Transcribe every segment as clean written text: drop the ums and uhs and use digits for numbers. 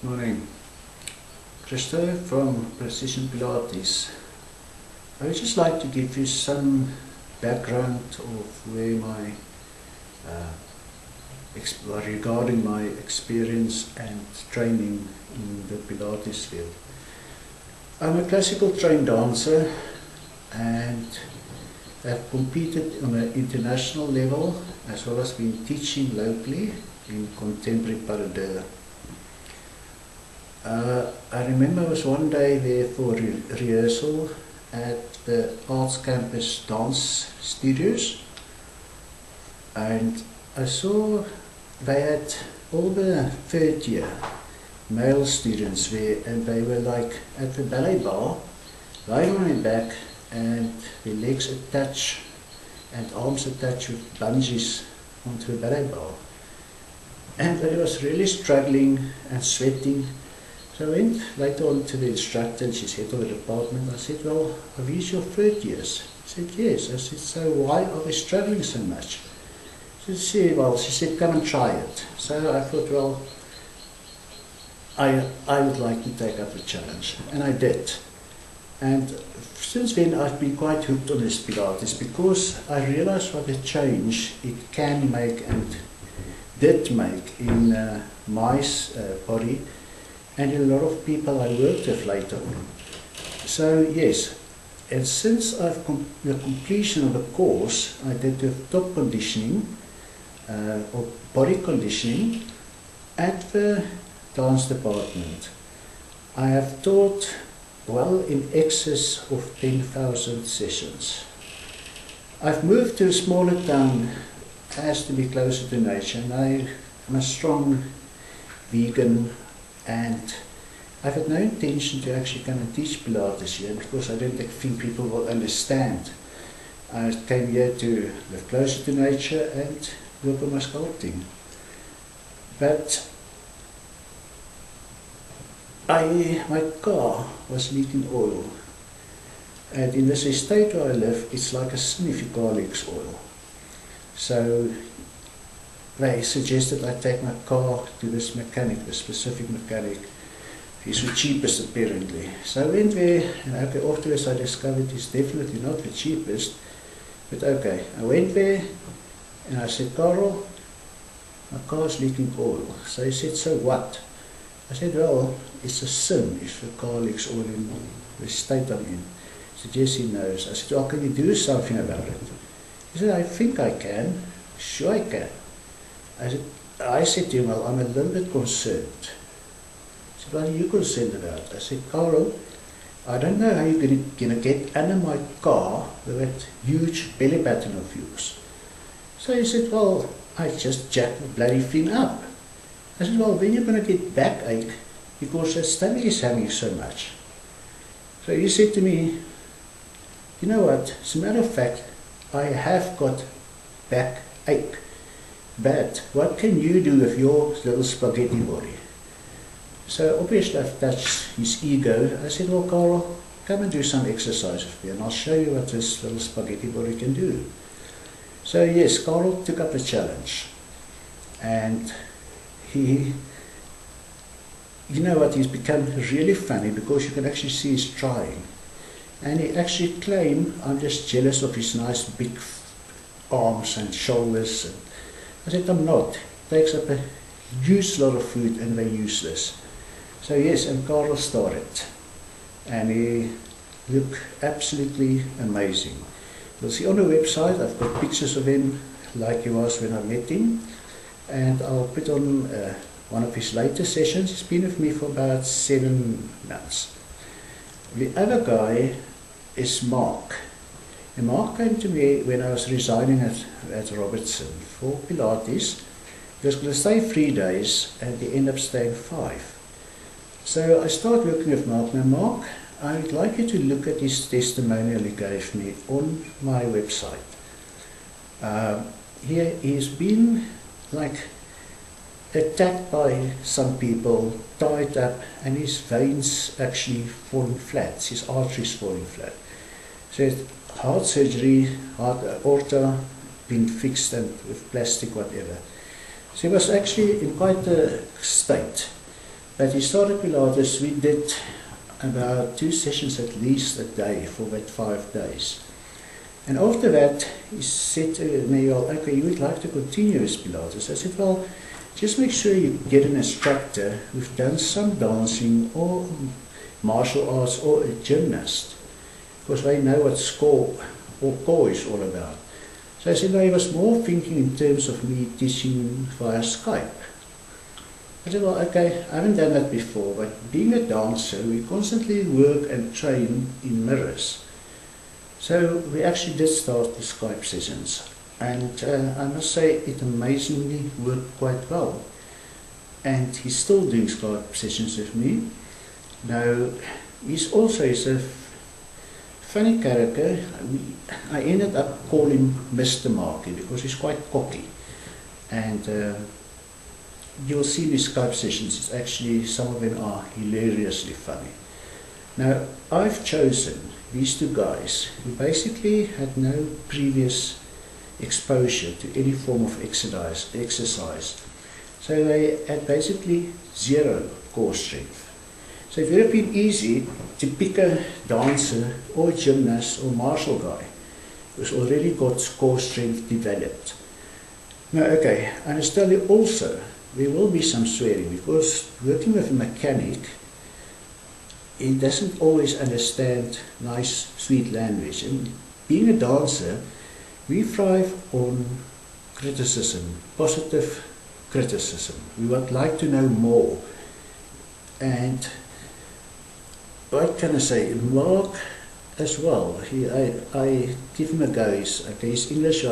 Morning. Christo from Precision Pilates. I would just like to give you some background of where my regarding my experience and training in the Pilates field. I'm a classical trained dancer and have competed on an international level as well as been teaching locally in contemporary Pilates. I remember I was one day there for rehearsal at the Arts Campus Dance Studios, and I saw they had all the third year male students there, and they were like at the ballet bar, lying on their back and their legs attached and arms attached with bungees onto a ballet bar. And I was really struggling and sweating. So I went later on to the instructor, and she's head of the department. I said, well, are these your third years? She said, yes. I said, so why are they struggling so much? She said, come and try it. So I thought, well, I would like to take up the challenge. And I did. And since then I've been quite hooked on this Pilates because I realized what a change it can make and did make in my body and in a lot of people I worked with later on. So yes, and since the completion of the course, I did the top conditioning or body conditioning at the dance department. I have taught well in excess of 10,000 sessions. I've moved to a smaller town as to be closer to nature, and I am a strong vegan, and I've had no intention to actually come and teach Pilates here because I don't think people will understand. I came here to live closer to nature and work on my sculpting. But my car was leaking oil, and in this estate where I live, it's like a sin if your car leaks oil. So they suggested I take my car to this mechanic, the specific mechanic. He's the cheapest apparently. So I went there, and okay, afterwards I discovered he's definitely not the cheapest. But okay, I went there and I said, Carl, my car's leaking oil. So he said, so what? I said, well, it's a sin if the car leaks oil in the state I'm in. He said, yes, he knows. I said, well, can you do something about it? He said, I think I can. Sure I can. I said to him, well, I'm a little bit concerned. He said, what are you concerned about? I said, Carl, I don't know how you're going to get under my car with that huge belly button of yours. So he said, well, I just jacked the bloody thing up. I said, well, then you're going to get backache because your stomach is hanging so much. So he said to me, you know what, as a matter of fact, I have got backache. But what can you do with your little spaghetti body? So obviously I've touched his ego. I said, well, Carl, come and do some exercise with me and I'll show you what this little spaghetti body can do. So yes, Carl took up the challenge. And you know what, he's become really funny because you can actually see he's trying. And he actually claimed, I'm just jealous of his nice big arms and shoulders. And I said, I'm not. It takes up a huge lot of food and they're useless. So yes, and Carl started. And he looked absolutely amazing. You'll see on the website, I've got pictures of him like he was when I met him. And I'll put on one of his later sessions. He's been with me for about 7 months. The other guy is Mark. And Mark came to me when I was resigning at Robertson for Pilates. He was going to stay 3 days and he ended up staying 5. So I started working with Mark. Now Mark, I would like you to look at his testimonial he gave me on my website. Here he's been like attacked by some people, tied up, and his veins actually falling flat, his arteries falling flat. So heart surgery, heart aorta been fixed and with plastic, whatever. So he was actually in quite a state. But he started Pilates, we did about 2 sessions at least a day for about 5 days. And after that, he said to me, well, okay, you would like to continue with Pilates. I said, well, just make sure you get an instructor who's done some dancing or martial arts or a gymnast, because they know what score or core is all about. So I said, I was more thinking in terms of me teaching via Skype. I said, well, okay, I haven't done that before, but being a dancer, we constantly work and train in mirrors. So we actually did start the Skype sessions, and I must say it amazingly worked quite well. And he's still doing Skype sessions with me. Now, he's a funny character. I ended up calling him Mr. Marky because he's quite cocky. And you'll see these Skype sessions, it's actually, some of them are hilariously funny. Now, I've chosen these two guys who basically had no previous exposure to any form of exercise. So they had basically zero core strength. So it would have been easy to pick a dancer or a gymnast or martial guy who's already got core strength developed. Now, okay, I must tell you also, there will be some swearing because working with a mechanic, he doesn't always understand nice, sweet language. And being a dancer, we thrive on criticism, positive criticism. We would like to know more. And what can I say? Mark as well. I give him a go. He's English.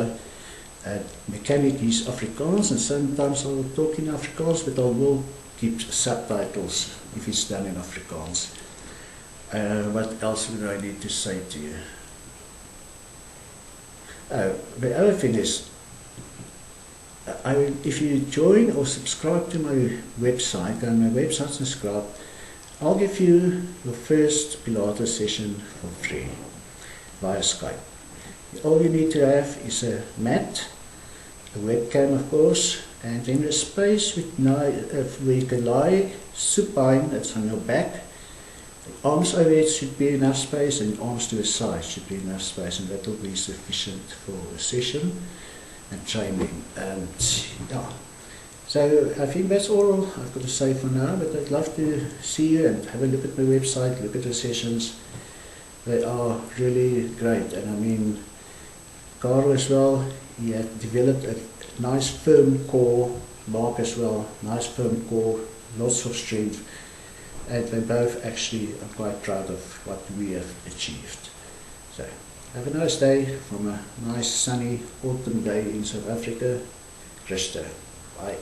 Mechanic, he's Afrikaans, and sometimes I'll talk in Afrikaans, but I will keep subtitles if it's done in Afrikaans. What else would I need to say to you? The other thing is, if you join or subscribe to my website, go on my website, subscribe, I'll give you your first Pilates session for free via Skype. All you need to have is a mat, a webcam of course, and then a space where you can lie supine, that's on your back. Arms overhead should be enough space, and arms to the side should be enough space, and that will be sufficient for a session and training. And yeah, so I think that's all I've got to say for now, but I'd love to see you and have a look at my website, look at the sessions. They are really great, and I mean, Carl as well, he had developed a nice firm core. Mark as well, nice firm core, lots of strength. And they both actually are quite proud of what we have achieved. So, have a nice day from a nice sunny autumn day in South Africa. Christo. Bye.